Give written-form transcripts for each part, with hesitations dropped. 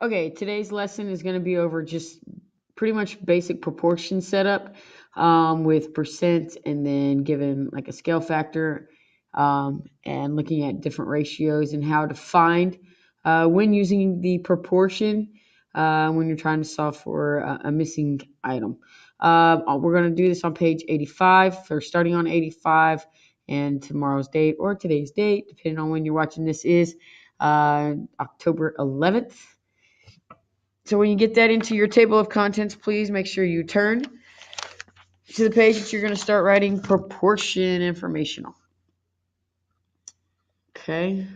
Okay, today's lesson is going to be over just pretty much basic proportion setup with percent and then given like a scale factor and looking at different ratios and how to find when using the proportion when you're trying to solve for a missing item. We're going to do this on page 85, so starting on 85 and tomorrow's date or today's date, depending on when you're watching this, is October 11th. So when you get that into your table of contents, please make sure you turn to the page that you're going to start writing proportion informational. Okay.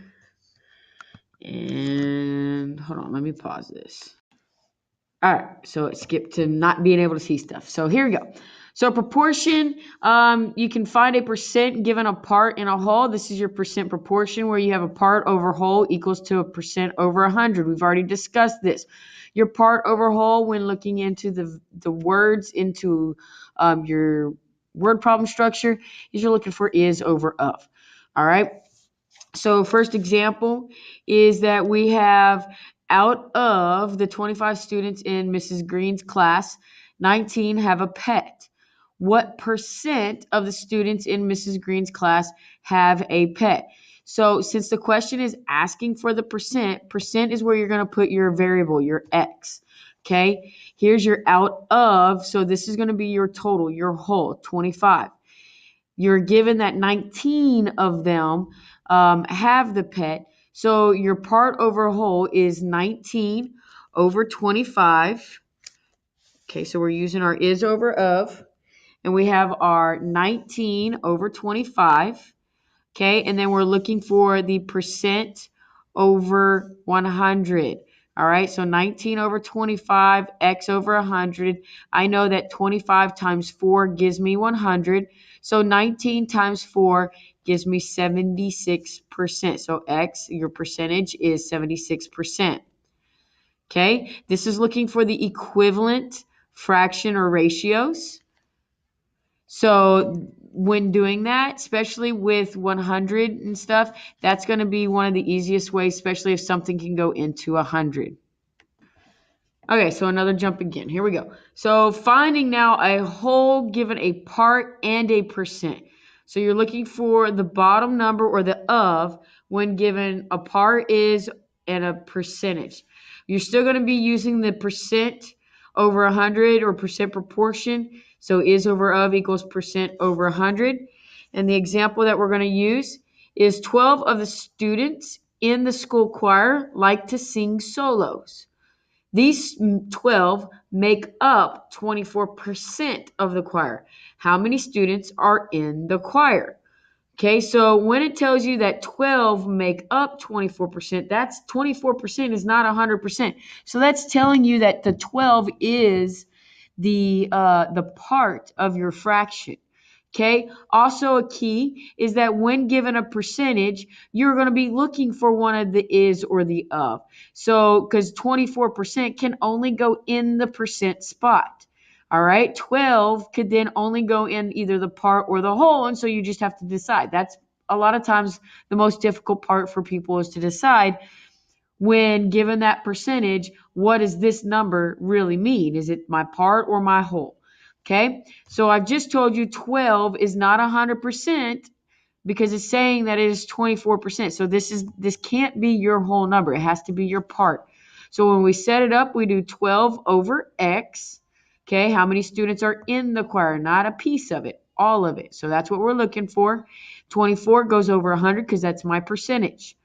And hold on, let me pause this. All right, so it skipped to not being able to see stuff. So here we go. So proportion, you can find a percent given a part in a whole. This is your percent proportion where you have a part over whole equals to a percent over 100. We've already discussed this. Your part over whole when looking into the words into your word problem structure is you're looking for is over of. All right. So first example is that we have out of the 25 students in Mrs. Green's class, 19 have a pet. What percent of the students in Mrs. Green's class have a pet? So since the question is asking for the percent is where you're going to put your variable, your x. Okay, here's your out of, so this is going to be your total, your whole, 25. You're given that 19 of them have the pet. So your part over whole is 19 over 25. Okay, so we're using our is over of. And we have our 19 over 25. Okay, and then we're looking for the percent over 100. All right, so 19 over 25, x over 100. I know that 25 times 4 gives me 100. So 19 times 4 gives me 76%. So x, your percentage, is 76%. Okay, this is looking for the equivalent fraction or ratios. So when doing that, especially with 100 and stuff, that's going to be one of the easiest ways, especially if something can go into 100. Okay, so another jump again. Here we go. So finding now a whole given a part and a percent. So you're looking for the bottom number or the of when given a part is and a percentage. You're still going to be using the percent over 100 or percent proportion. So is over of equals percent over 100. And the example that we're going to use is 12 of the students in the school choir like to sing solos. These 12 make up 24% of the choir. How many students are in the choir? Okay, so when it tells you that 12 make up 24%, that's 24% is not 100%. So that's telling you that the 12 is the part of your fraction. Okay, also a key is that when given a percentage, you're going to be looking for one of the is or the of. So, because 24% can only go in the percent spot. All right, 12 could then only go in either the part or the whole, and so you just have to decide. That's a lot of times the most difficult part for people is to decide when given that percentage, what does this number really mean? Is it my part or my whole? Okay, so I've just told you 12 is not 100% because it's saying that it is 24%. So this can't be your whole number. It has to be your part. So when we set it up, we do 12 over x. Okay, how many students are in the choir? Not a piece of it, all of it. So that's what we're looking for. 24 goes over 100 because that's my percentage.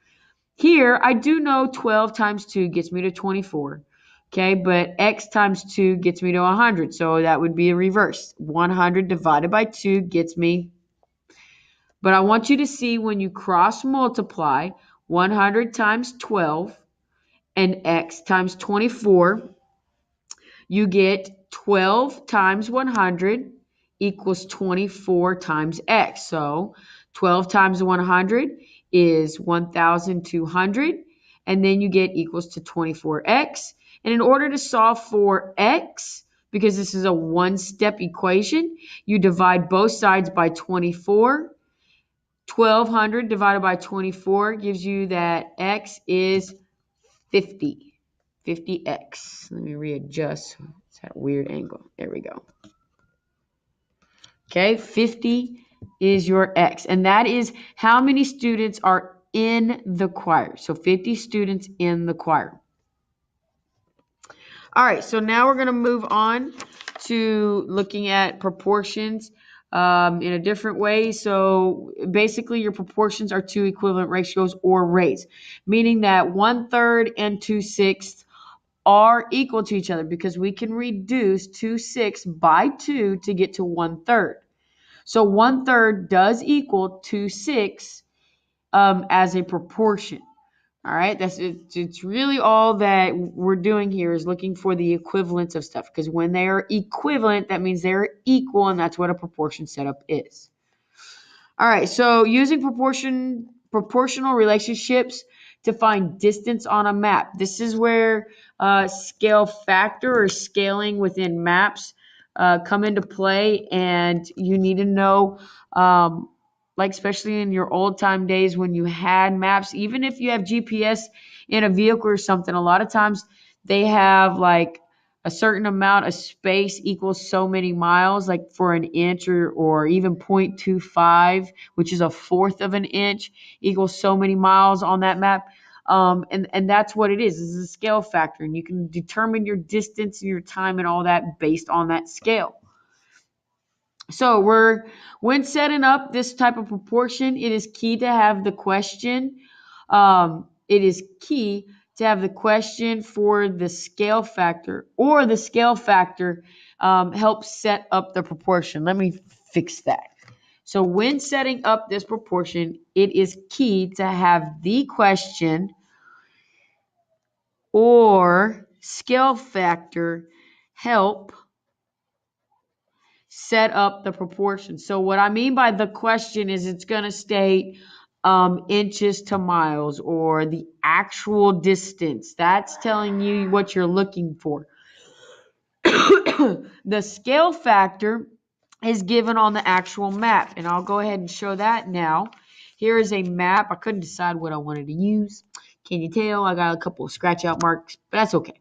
Here, I do know 12 times 2 gets me to 24. Okay, but x times 2 gets me to 100. So that would be a reverse. 100 divided by 2 gets me. But I want you to see when you cross multiply 100 times 12 and x times 24, you get 12 times 100 equals 24 times x. So 12 times 100 is 1,200, and then you get equals to 24x. And in order to solve for x, because this is a one-step equation, you divide both sides by 24. 1,200 divided by 24 gives you that x is 50. 50x. Let me readjust. It's at a weird angle. There we go. Okay, 50 is your x. And that is how many students are in the choir. So 50 students in the choir. All right, so now we're going to move on to looking at proportions in a different way. So basically your proportions are two equivalent ratios or rates, meaning that 1/3 and 2/6 are equal to each other because we can reduce 2/6 by 2 to get to 1/3. So 1/3 does equal 2/6 as a proportion. All right, that's it. It's really all that we're doing here is looking for the equivalence of stuff, because when they are equivalent, that means they're equal, and that's what a proportion setup is. All right, so using proportional relationships to find distance on a map. This is where scale factor or scaling within maps come into play, and you need to know, like especially in your old time days when you had maps, even if you have GPS in a vehicle or something, a lot of times they have like a certain amount of space equals so many miles, like for an inch or even 0.25, which is a fourth of an inch, equals so many miles on that map. And that's what it is. This is a scale factor, and you can determine your distance and your time and all that based on that scale. So when setting up this type of proportion, it is key to have the question. It is key to have the question for the scale factor, or the scale factor helps set up the proportion. Let me fix that. So when setting up this proportion, it is key to have the question or scale factor help set up the proportion. So what I mean by the question is it's going to state inches to miles or the actual distance. That's telling you what you're looking for. The scale factor is given on the actual map, and I'll go ahead and show that now. Here is a map. I couldn't decide what I wanted to use. Can you tell? I got a couple of scratch out marks, but that's okay.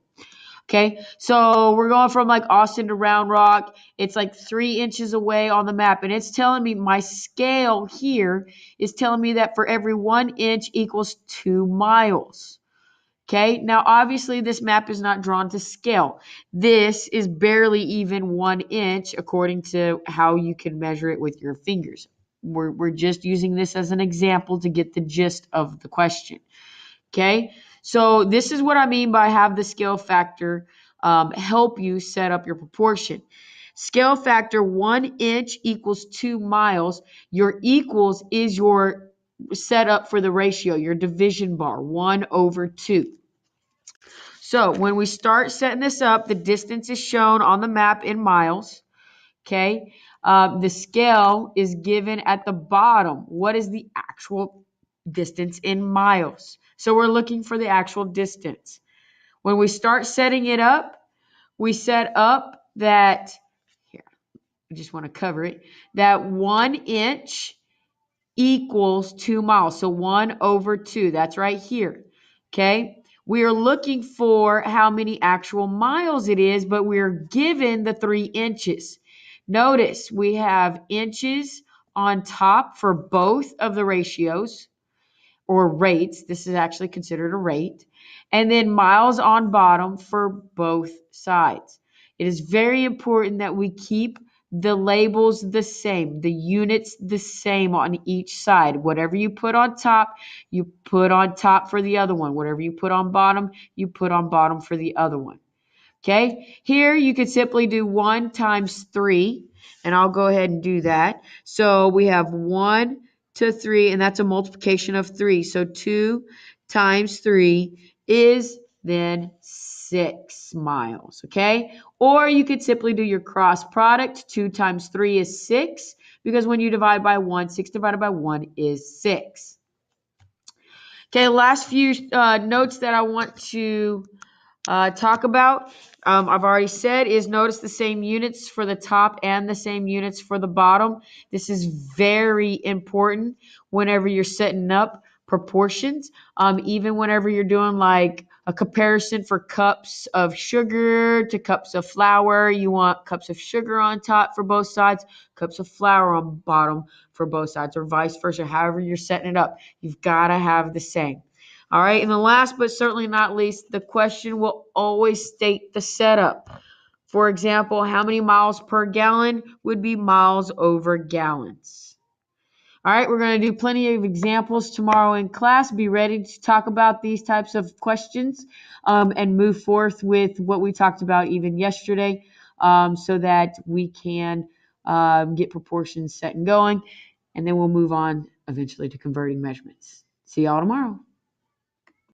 Okay, so we're going from like Austin to Round Rock. It's like 3 inches away on the map, and it's telling me my scale here is telling me that for every 1 inch equals 2 miles. Okay, now obviously this map is not drawn to scale. This is barely even 1 inch according to how you can measure it with your fingers. We're just using this as an example to get the gist of the question. Okay, so this is what I mean by have the scale factor help you set up your proportion. Scale factor 1 inch equals 2 miles. Your equals is your setup for the ratio, your division bar, 1/2. So when we start setting this up, the distance is shown on the map in miles. Okay, the scale is given at the bottom. What is the actual distance in miles? So we're looking for the actual distance. When we start setting it up, we set up that, here, I just want to cover it, that 1 inch equals 2 miles. So 1/2, that's right here. Okay, we are looking for how many actual miles it is, but we're given the 3 inches. Notice we have inches on top for both of the ratios or rates. This is actually considered a rate. And then miles on bottom for both sides. It is very important that we keep the labels the same, the units the same on each side. Whatever you put on top, you put on top for the other one. Whatever you put on bottom, you put on bottom for the other one. Okay, here you could simply do 1 times 3, and I'll go ahead and do that. So we have 1 to 3, and that's a multiplication of 3. So 2 times 3 is then 6 miles, okay? Or you could simply do your cross product. 2 times 3 is 6, because when you divide by 1, 6 divided by 1 is 6. Okay, last few notes that I want to talk about, I've already said, is notice the same units for the top and the same units for the bottom. This is very important whenever you're setting up proportions, even whenever you're doing like a comparison for cups of sugar to cups of flour. You want cups of sugar on top for both sides, cups of flour on bottom for both sides, or vice versa. However you're setting it up, you've got to have the same. All right, and the last but certainly not least, the question will always state the setup. For example, how many miles per gallon would be miles over gallons? All right, we're going to do plenty of examples tomorrow in class. Be ready to talk about these types of questions and move forth with what we talked about even yesterday so that we can get proportions set and going. And then we'll move on eventually to converting measurements. See y'all tomorrow.